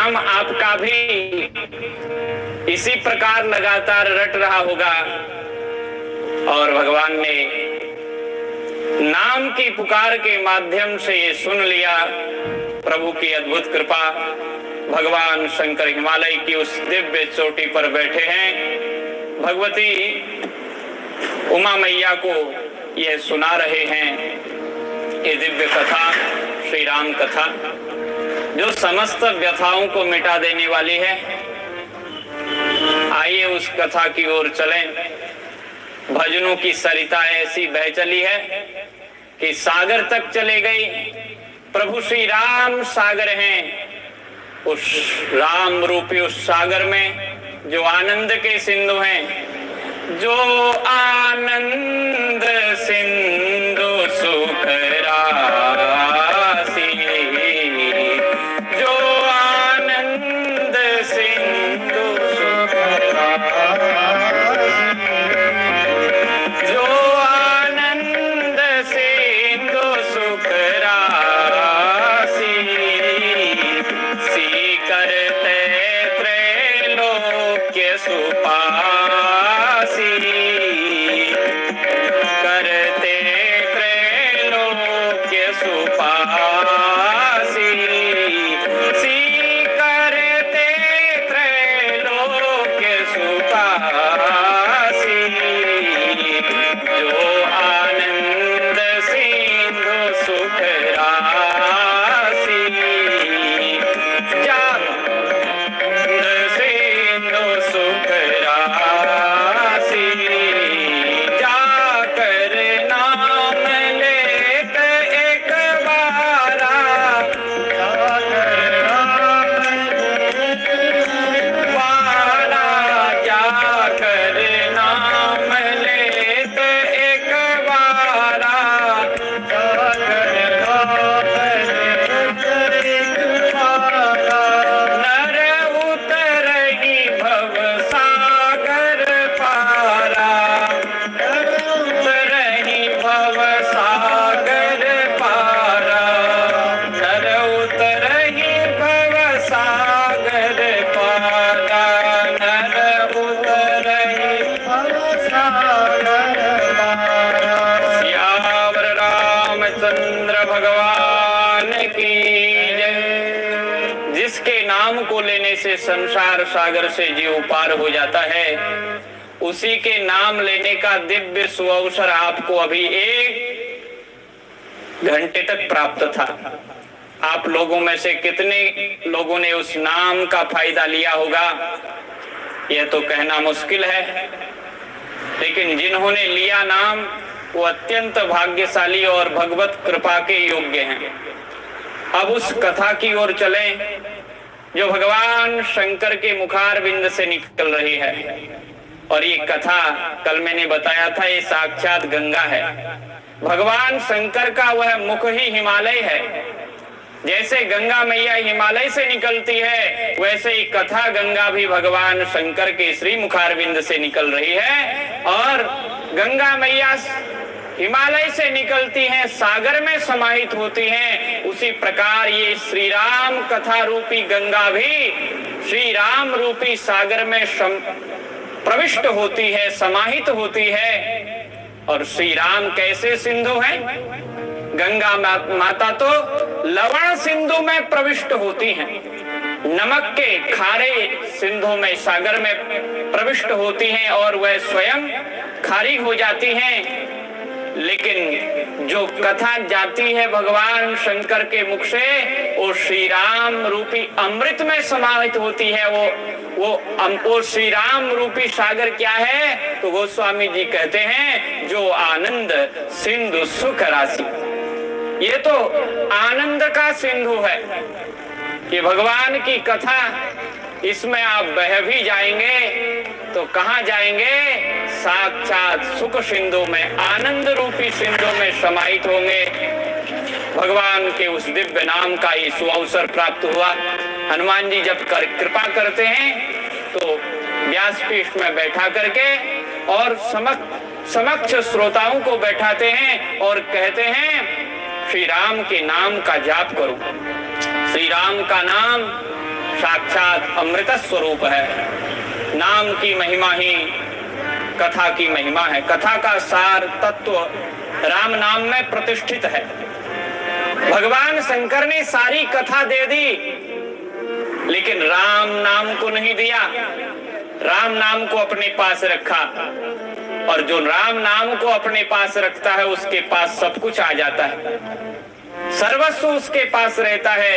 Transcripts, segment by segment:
नाम आपका भी इसी प्रकार लगातार रट रहा होगा और भगवान ने नाम की पुकार के माध्यम से ये सुन लिया। प्रभु की अद्भुत कृपा, भगवान शंकर हिमालय की उस दिव्य चोटी पर बैठे हैं। भगवती उमा मैया को यह सुना रहे हैं ये दिव्य कथा, श्री राम कथा, जो समस्त व्यथाओं को मिटा देने वाली है। आइए उस कथा की ओर चलें। भजनों की सरिता ऐसी बह चली है कि सागर तक चले गई। प्रभु श्री राम सागर हैं। उस राम रूपी उस सागर में जो आनंद के सिंधु हैं, जो आनंद सिंधु सुख राशि, जो आनंद सिंधु सुख राशि, जो आनंद सिंधु सुख राशि, सी करते त्रैलोक्य सुपासी, करते त्रैलोक्य सुपासी, सी करते त्रैलोक्य सुपासी, जो आनंद सिंधु सुख राशि, आनंद सिंधु सुख राशि, जाकर नाम लेत एक बारा, जाकर नाम लेत बारा, जाकर नाम लेत एक बारा, जाकर नाम लेत एक बारा, नर उतरही भव सागर पारा, नर उतरही भव सागर पारा, नर उतरही भव सागर पारा, नर उतरही भव सागर पारा। सियावर रामचंद्र भगवान की जय। जिसके नाम को लेने से संसार सागर से जीव पार हो जाता है, उसी के नाम लेने का दिव्य सुअवसर आपको अभी 1 घंटे तक प्राप्त था। आप लोगों में से कितने लोगों ने उस नाम का फायदा लिया होगा, यह तो कहना मुश्किल है, लेकिन जिन्होंने लिया नाम वो अत्यंत भाग्यशाली और भगवत कृपा के योग्य हैं। अब उस कथा की ओर चलें जो भगवान शंकर के मुखारविंद से निकल रही है। और ये कथा कल मैंने बताया था, ये साक्षात गंगा है। भगवान शंकर का वह मुख ही हिमालय है। जैसे गंगा मैया हिमालय से निकलती है, वैसे ही कथा गंगा भी भगवान शंकर के श्री मुखारविंद से निकल रही है। और गंगा मैया हिमालय से निकलती हैं, सागर में समाहित होती हैं। उसी प्रकार ये श्री राम कथा रूपी गंगा भी श्री राम रूपी सागर में प्रविष्ट होती है, समाहित होती है। और श्री राम कैसे सिंधु हैं? गंगा माता तो लवण सिंधु में प्रविष्ट होती हैं, नमक के खारे सिंधु में, सागर में प्रविष्ट होती हैं और वह स्वयं खारी हो जाती हैं। लेकिन जो कथा जाती है भगवान शंकर के मुख से, वो श्री राम रूपी अमृत में समाहित होती है। वो श्री राम रूपी सागर क्या है? तो गोस्वामी जी कहते हैं, जो आनंद सिंधु सुख राशि। ये तो आनंद का सिंधु है। ये भगवान की कथा, इसमें आप बह भी जाएंगे तो कहाँ जाएंगे? साक्षात सुख सिंधु में, आनंद रूपी सिंधु में समाहित होंगे। भगवान के उस दिव्य नाम का ये सुअवसर प्राप्त हुआ। हनुमान जी जब कृपा करते हैं तो व्यासपीठ में बैठा करके और समक्ष श्रोताओं को बैठाते हैं और कहते हैं, श्री राम के नाम का जाप करो। श्री राम का नाम साक्षात अमृत स्वरूप है। नाम की महिमा ही कथा की महिमा है। कथा का सार तत्व राम नाम में प्रतिष्ठित है। भगवान शंकर ने सारी कथा दे दी, लेकिन राम नाम को नहीं दिया। राम नाम को अपने पास रखा, और जो राम नाम को अपने पास रखता है उसके पास सब कुछ आ जाता है, सर्वस्व उसके पास रहता है।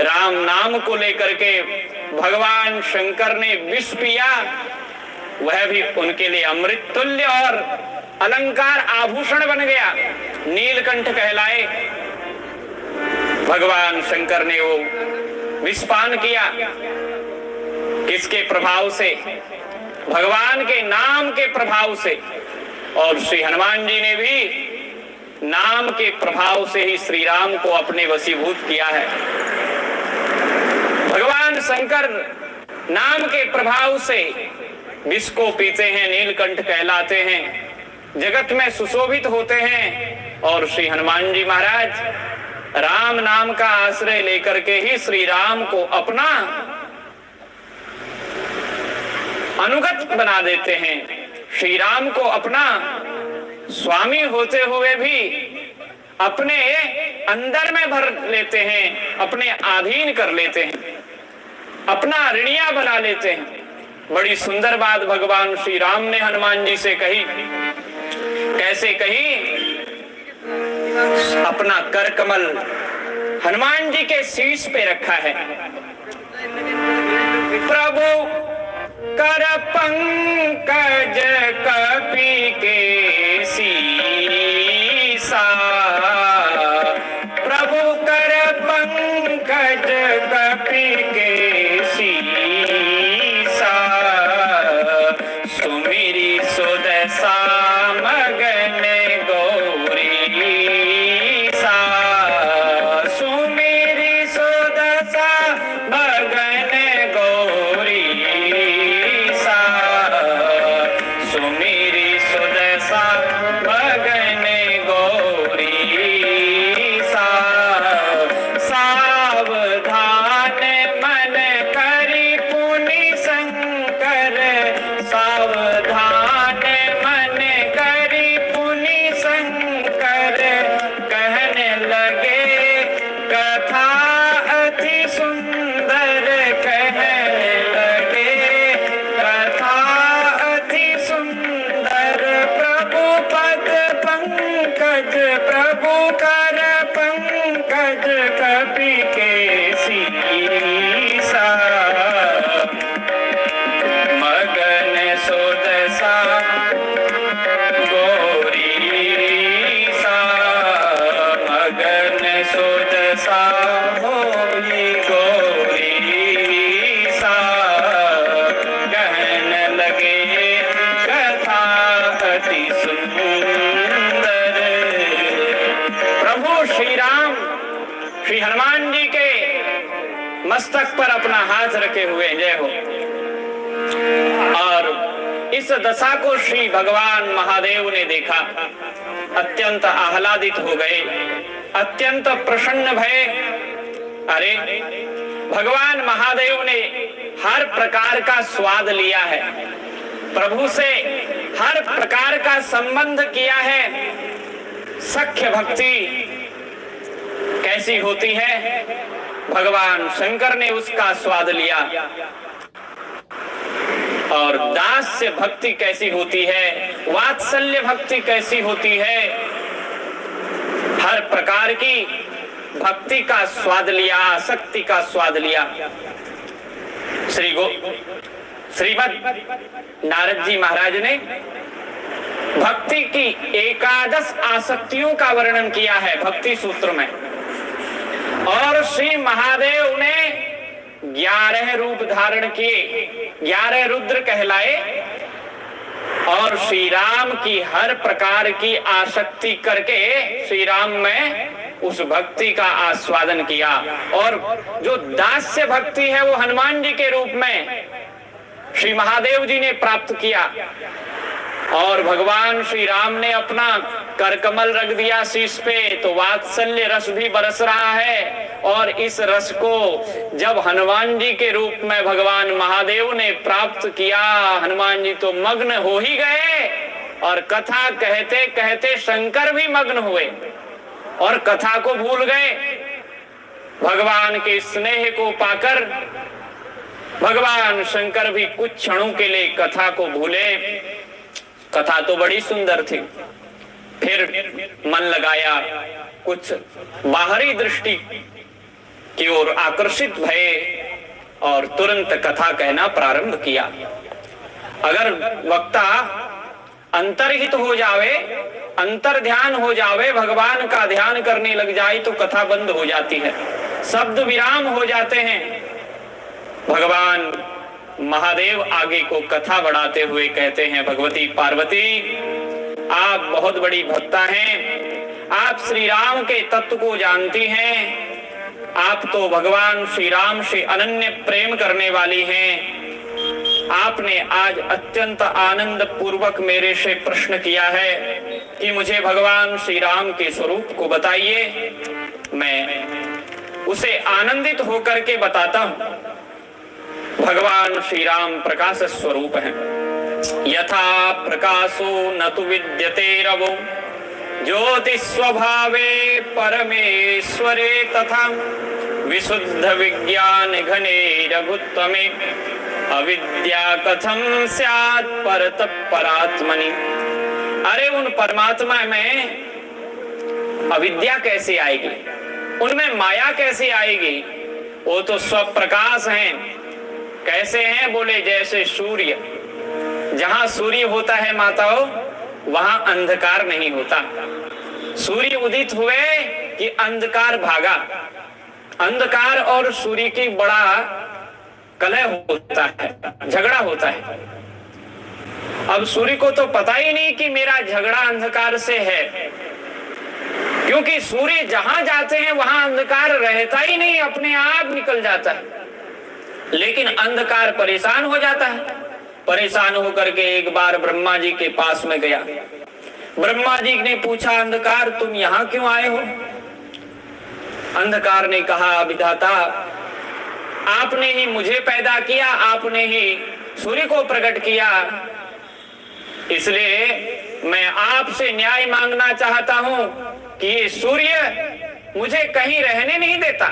राम नाम को लेकर के भगवान शंकर ने विष पिया, वह भी उनके लिए अमृत तुल्य और अलंकार आभूषण बन गया, नीलकंठ कहलाए। भगवान शंकर ने वो विषपान किया, किसके प्रभाव से? भगवान के नाम के प्रभाव से। और श्री हनुमान जी ने भी नाम के प्रभाव से ही श्री राम को अपने वशीभूत किया है। भगवान शंकर नाम के प्रभाव से विष को पीते हैं, नीलकंठ कहलाते हैं, जगत में सुशोभित होते हैं। और श्री हनुमान जी महाराज राम नाम का आश्रय लेकर के ही श्री राम को अपना अनुगत बना देते हैं। श्री राम को अपना स्वामी होते हुए भी अपने अंदर में भर लेते हैं, अपने अधीन कर लेते हैं, अपना ऋणिया बना लेते हैं। बड़ी सुंदर बात भगवान श्री राम ने हनुमान जी से कही। कैसे कही? अपना कर कमल हनुमान जी के शीश पे रखा है। प्रभु कर पंकज कपि के सीसा, प्रभु कर पंकज कपि के सीसा, सुमिरी सुदशा मगन गौरी सा, सुमिरी सुदशा मगन गौरी सा, सुमिरी सुदशा मगन गौरी सा, सावधान मन करि पुनि शंकर, सावधान मन करि पुनि शंकर, कहने लगे कथा अति सुंदर, कहने लगे कथा अति सुंदर, प्रभु पद पंकज, प्रभु कर पंकज कपि के सीसा, मगन सुदशा गौरी सा, मगन सुदशा होई गौरी सा, कहने लगे कथा अति सुंदर। प्रभु श्री राम श्री हनुमान जी के मस्तक पर अपना हाथ रखे हुए, जय हो। और इस दशा को श्री भगवान महादेव ने देखा, अत्यंत आह्लादित हो गए, अत्यंत प्रसन्न भये। अरे भगवान महादेव ने हर प्रकार का स्वाद लिया है, प्रभु से हर प्रकार का संबंध किया है। सख्य भक्ति कैसी होती है, भगवान शंकर ने उसका स्वाद लिया। और दास्य भक्ति कैसी होती है, वात्सल्य भक्ति कैसी होती है, हर प्रकार की भक्ति का स्वाद लिया, आसक्ति का स्वाद लिया। श्रीमद नारद जी महाराज ने भक्ति की 11 आसक्तियों का वर्णन किया है भक्ति सूत्र में, और श्री महादेव ने 11 रूप धारण किए, 11 रुद्र कहलाए, और श्री राम की हर प्रकार की आसक्ति करके श्री राम में उस भक्ति का आस्वादन किया। और जो दास्य भक्ति है वो हनुमान जी के रूप में श्री महादेव जी ने प्राप्त किया। और भगवान श्री राम ने अपना करकमल रख दिया शीश पे, तो वात्सल्य रस भी बरस रहा है। और इस रस को जब हनुमान जी के रूप में भगवान महादेव ने प्राप्त किया, हनुमान जी तो मग्न हो ही गए और कथा कहते कहते शंकर भी मग्न हुए और कथा को भूल गए। भगवान के स्नेह को पाकर भगवान शंकर भी कुछ क्षणों के लिए कथा को भूले। कथा तो बड़ी सुंदर थी, फिर मन लगाया, कुछ बाहरी दृष्टि की ओर आकर्षित भये और तुरंत कथा कहना प्रारंभ किया। अगर वक्ता अंतर्हित हो जावे, अंतर ध्यान हो जावे, भगवान का ध्यान करने लग जाए तो कथा बंद हो जाती है, शब्द विराम हो जाते हैं। भगवान महादेव आगे को कथा बढ़ाते हुए कहते हैं, भगवती पार्वती आप बहुत बड़ी भक्ता हैं, आप श्री राम के तत्व को जानती हैं, आप तो भगवान श्री राम से अनन्य प्रेम करने वाली हैं। आपने आज अत्यंत आनंद पूर्वक मेरे से प्रश्न किया है कि मुझे भगवान श्री राम के स्वरूप को बताइए, मैं उसे आनंदित होकर के बताता हूं। भगवान श्री राम प्रकाश स्वरूप हैं। यथा प्रकाशो न तु विद्यते रवो ज्योति स्वभावे परमेश्वरे तथा विशुद्ध विज्ञान घने रघुत्तमे अविद्या कथम स्यात् परतः परात्मनि। अरे उन परमात्मा में अविद्या कैसे आएगी, उनमें माया कैसे आएगी? वो तो स्वप्रकाश हैं। कैसे हैं? बोले जैसे सूर्य, जहां सूर्य होता है माताओं वहां अंधकार नहीं होता। सूर्य उदित हुए कि अंधकार भागा। अंधकार और सूर्य की बड़ा कलह होता है, झगड़ा होता है। अब सूर्य को तो पता ही नहीं कि मेरा झगड़ा अंधकार से है, क्योंकि सूर्य जहां जाते हैं वहां अंधकार रहता ही नहीं, अपने आप निकल जाता है। लेकिन अंधकार परेशान हो जाता है। परेशान होकर के एक बार ब्रह्मा जी के पास में गया। ब्रह्मा जी ने पूछा, अंधकार तुम यहाँ क्यों आए हो? अंधकार ने कहा, विधाता आपने ही मुझे पैदा किया, आपने ही सूर्य को प्रकट किया, इसलिए मैं आपसे न्याय मांगना चाहता हूं कि ये सूर्य मुझे कहीं रहने नहीं देता।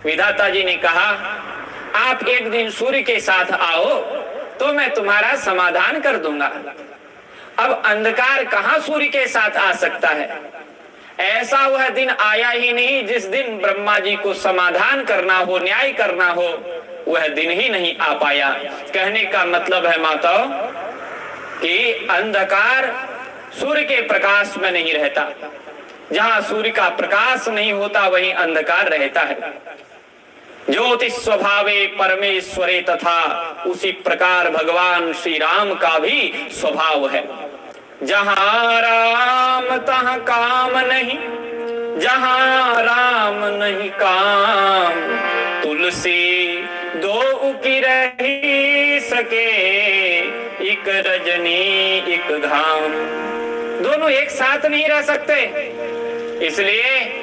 विधाता जी ने कहा, आप एक दिन सूर्य के साथ आओ तो मैं तुम्हारा समाधान कर दूंगा। अब अंधकार कहां सूर्य के साथ आ सकता है? ऐसा वह दिन आया ही नहीं जिस दिन ब्रह्मा जी को समाधान करना हो, न्याय करना हो, वह दिन ही नहीं आ पाया। कहने का मतलब है माताओं कि अंधकार सूर्य के प्रकाश में नहीं रहता। जहां सूर्य का प्रकाश नहीं होता वहीं अंधकार रहता है। ज्योति स्वभावे परमेश्वरे तथा उसी प्रकार भगवान श्री राम का भी स्वभाव है। जहां राम तहां काम नहीं, जहां राम नहीं काम, तुलसी दो की रही सके, एक रजनी एक घाम। दोनों एक साथ नहीं रह सकते। इसलिए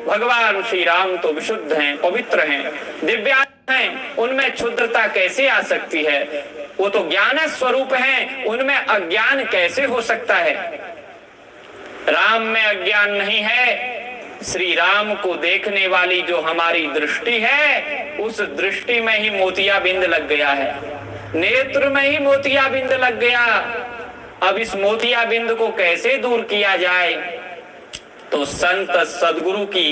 भगवान श्री राम तो विशुद्ध हैं, पवित्र हैं, दिव्यात्मा हैं, उनमें क्षुद्रता कैसे आ सकती है? वो तो ज्ञान स्वरूप हैं, उनमें अज्ञान कैसे हो सकता है? राम में अज्ञान नहीं है। श्री राम को देखने वाली जो हमारी दृष्टि है, उस दृष्टि में ही मोतियाबिंद लग गया है, नेत्र में ही मोतियाबिंद लग गया। अब इस मोतियाबिंद को कैसे दूर किया जाए? तो संत सदगुरु की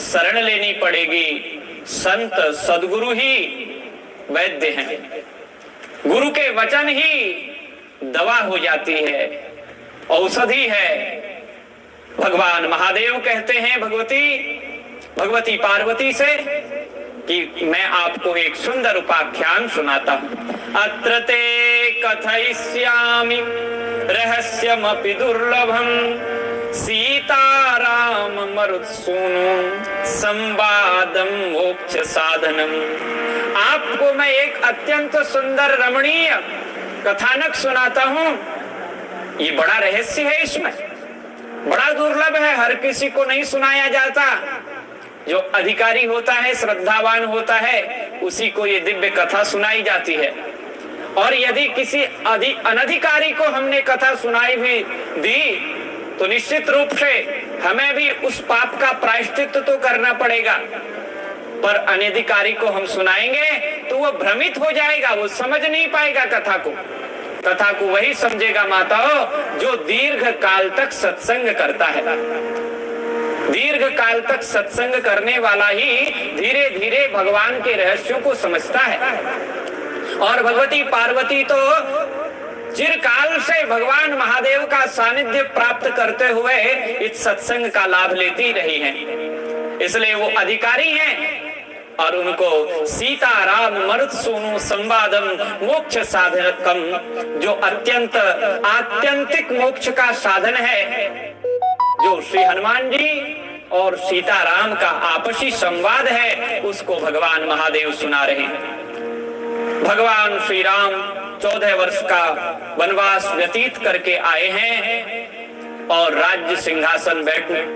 शरण लेनी पड़ेगी। संत सदगुरु ही वैद्य हैं। गुरु के वचन ही दवा हो जाती है, औषधि है। भगवान महादेव कहते हैं भगवती पार्वती से कि मैं आपको एक सुंदर उपाख्यान सुनाता हूं। अत्र ते कथयिष्यामि रहस्यमपि दुर्लभम, सीताराम मरुत्सूनु संवादम मोक्ष साधनम। आपको मैं एक अत्यंत सुंदर रमणीय कथानक सुनाता हूं। ये बड़ा रहस्य है, इसमें बड़ा दुर्लभ है, हर किसी को नहीं सुनाया जाता। जो अधिकारी होता है, श्रद्धावान होता है, उसी को ये दिव्य कथा सुनाई जाती है। और यदि किसी अनधिकारी को हमने कथा सुनाई भी दी तो निश्चित रूप से हमें भी उस पाप का प्रायश्चित तो करना पड़ेगा। पर अनधिकारी को हम सुनाएंगे तो वो भ्रमित हो जाएगा, वो समझ नहीं पाएगा कथा को। कथा को वही समझेगा माताओं जो दीर्घ काल तक सत्संग करता है। दीर्घ काल तक सत्संग करने वाला ही धीरे धीरे भगवान के रहस्यों को समझता है। और भगवती पार्वती तो चिरकाल से भगवान महादेव का सानिध्य प्राप्त करते हुए इस सत्संग का लाभ लेती रही हैं। इसलिए वो अधिकारी हैं और उनको सीता राम मरुत सोनु संवादम मोक्ष साधकम, जो अत्यंत आत्यंतिक मोक्ष का साधन है, जो श्री हनुमान जी और सीता राम का आपसी संवाद है, उसको भगवान महादेव सुना रहे हैं। भगवान श्री राम 14 वर्ष का वनवास व्यतीत करके आए हैं और राज्य सिंहासन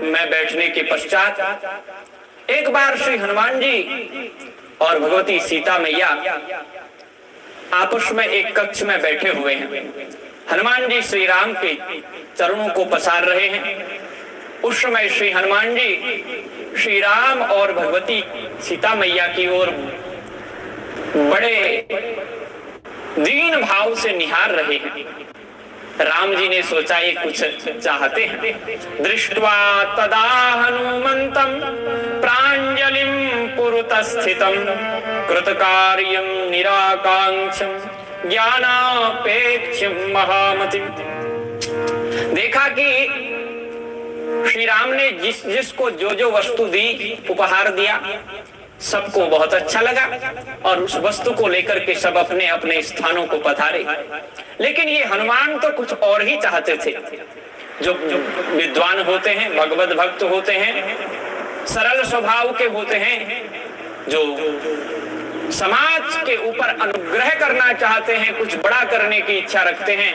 में बैठने के पश्चात एक बार श्री हनुमान जी और भगवती सीता मैया आपस में एक कक्ष में बैठे हुए हैं। हनुमान जी श्री राम के चरणों को पसार रहे हैं। उस समय श्री हनुमान जी श्री राम और भगवती सीता मैया की ओर बड़े दीन भाव से निहार रहे हैं। राम जी ने सोचा ये कुछ चाहते हैं। दृष्ट्वा तदा हनुमंतम प्रांजलिम पुरुतस्थितम कृतकार्यम निराकांक्षम ज्ञानापेक्षम महामतिम। देखा कि श्री राम ने जिसको जो वस्तु दी, उपहार दिया, सबको बहुत अच्छा लगा और उस वस्तु को लेकर के सब अपने अपने स्थानों को पधारे। लेकिन ये हनुमान तो कुछ और ही चाहते थे। जो विद्वान होते हैं, भगवत भक्त होते हैं, सरल स्वभाव के होते हैं, जो समाज के ऊपर अनुग्रह करना चाहते हैं, कुछ बड़ा करने की इच्छा रखते हैं,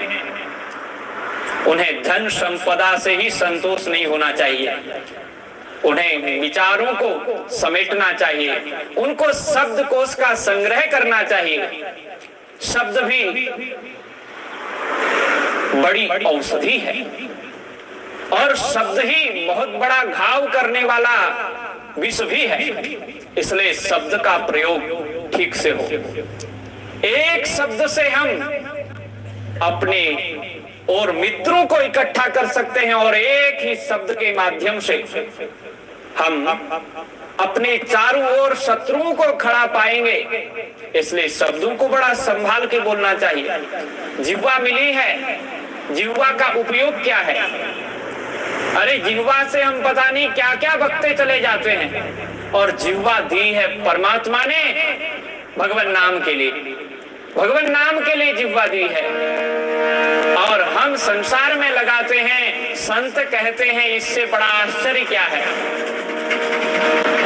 उन्हें धन संपदा से ही संतोष नहीं होना चाहिए। उन्हें विचारों को समेटना चाहिए, उनको शब्द कोश का संग्रह करना चाहिए। शब्द भी बड़ी औषधि है और शब्द ही बहुत बड़ा घाव करने वाला विष भी है। इसलिए शब्द का प्रयोग ठीक से हो। एक शब्द से हम अपने और मित्रों को इकट्ठा कर सकते हैं और एक ही शब्द के माध्यम से हम अपने चारों ओर शत्रुओं को खड़ा पाएंगे। इसलिए शब्दों को बड़ा संभाल के बोलना चाहिए। जिह्वा मिली है, जिह्वा का उपयोग क्या है? अरे जिह्वा से हम पता नहीं क्या क्या बकते चले जाते हैं। और जिह्वा दी है परमात्मा ने भगवान नाम के लिए, भगवान नाम के लिए जिह्वा दी है। और हम संसार में लगाते हैं, संत कहते हैं इससे बड़ा आश्चर्य क्या है।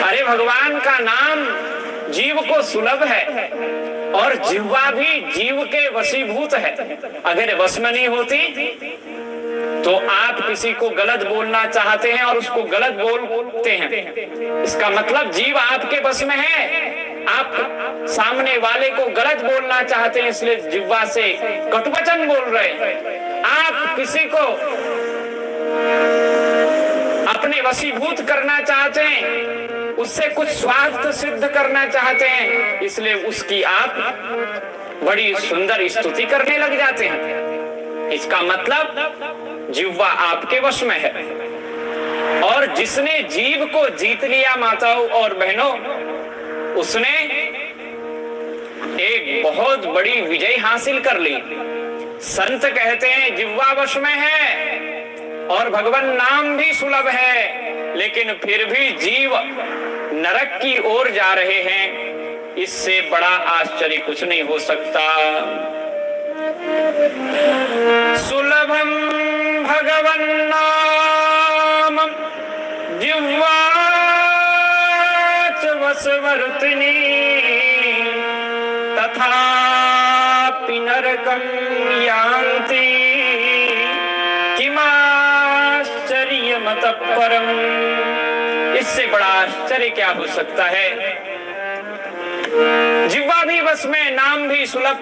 अरे भगवान का नाम जीव को सुलभ है और जिह्वा भी जीव के वशीभूत है। अगर वश में नहीं होती तो आप किसी को गलत बोलना चाहते हैं और उसको गलत बोलते हैं, इसका मतलब जीव आपके बस में है। आप सामने वाले को गलत बोलना चाहते हैं, इसलिए जिह्वा से कटुवचन बोल रहे हैं। आप किसी को अपने वशीभूत करना चाहते हैं, उससे कुछ स्वार्थ सिद्ध करना चाहते हैं, इसलिए उसकी आप बड़ी सुंदर स्तुति करने लग जाते हैं। इसका मतलब जिह्वा आपके वश में है। और जिसने जीव को जीत लिया माताओं और बहनों, उसने एक बहुत बड़ी विजय हासिल कर ली। संत कहते हैं जिह्वा वश में है और भगवान नाम भी सुलभ है, लेकिन फिर भी जीव नरक की ओर जा रहे हैं। इससे बड़ा आश्चर्य कुछ नहीं हो सकता। सुलभम भगवन् नाम जिह्वा च वशवर्तिनी तथापि नरकं यान्ति किमाश्चर्यमतः परम्। ये इससे बड़ा आश्चर्य क्या हो सकता है। जिह्वा भी बस में, नाम भी सुलभ,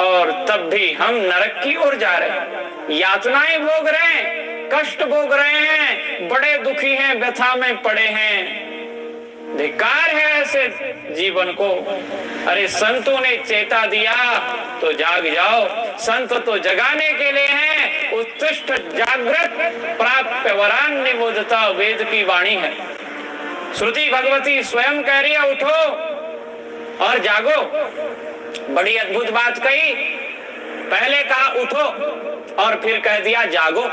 और तब भी हम नरक की ओर जा रहे हैं। यातनाएं भोग रहे हैं, कष्ट भोग रहे हैं, बड़े दुखी हैं, व्यथा में पड़े हैं। धिक्कार है ऐसे जीवन को। अरे संतों ने चेता दिया तो जाग जाओ। संत तो जगाने के लिए हैं। उत्तिष्ठ जागृत प्राप्य वरान निबोधता वेद की वाणी है। श्रुति भगवती स्वयं कह रही है उठो और जागो। बड़ी अद्भुत बात कही। पहले कहा उठो और फिर कह दिया जागो।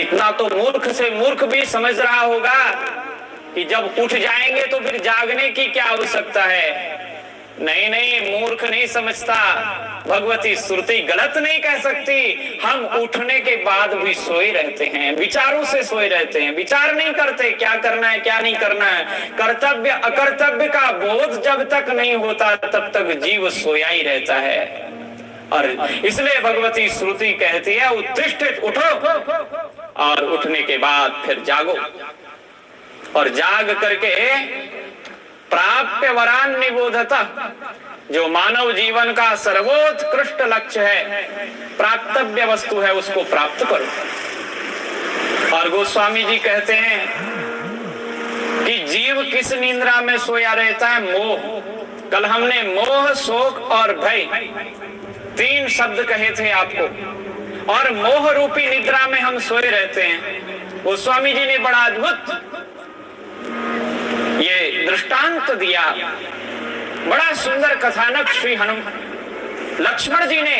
इतना तो मूर्ख से मूर्ख भी समझ रहा होगा कि जब उठ जाएंगे तो फिर जागने की क्या आवश्यकता है। नहीं नहीं, मूर्ख नहीं समझता। भगवती श्रुति गलत नहीं कह सकती। हम उठने के बाद भी सोए रहते हैं, विचारों से सोए रहते हैं, विचार नहीं करते क्या करना है क्या नहीं करना है। कर्तव्य अकर्तव्य का बोध जब तक नहीं होता तब तक जीव सोया ही रहता है। और इसलिए भगवती श्रुति कहती है उत्तिष्ठ, उठो, और उठने के बाद फिर जागो। और जाग करके प्राप्य वरान निबोधता, जो मानव जीवन का सर्वोत्कृष्ट लक्ष्य है, प्राप्तव्य वस्तु है, उसको प्राप्त करो। और गोस्वामी जी कहते हैं कि जीव किस निंद्रा में सोया रहता है? मोह। कल हमने मोह, शोक और भय 3 शब्द कहे थे आपको। और मोह रूपी निद्रा में हम सोए रहते हैं। गोस्वामी जी ने बड़ा अद्भुत ये दृष्टांत दिया। बड़ा सुंदर कथानक श्री हनुमान लक्ष्मण जी ने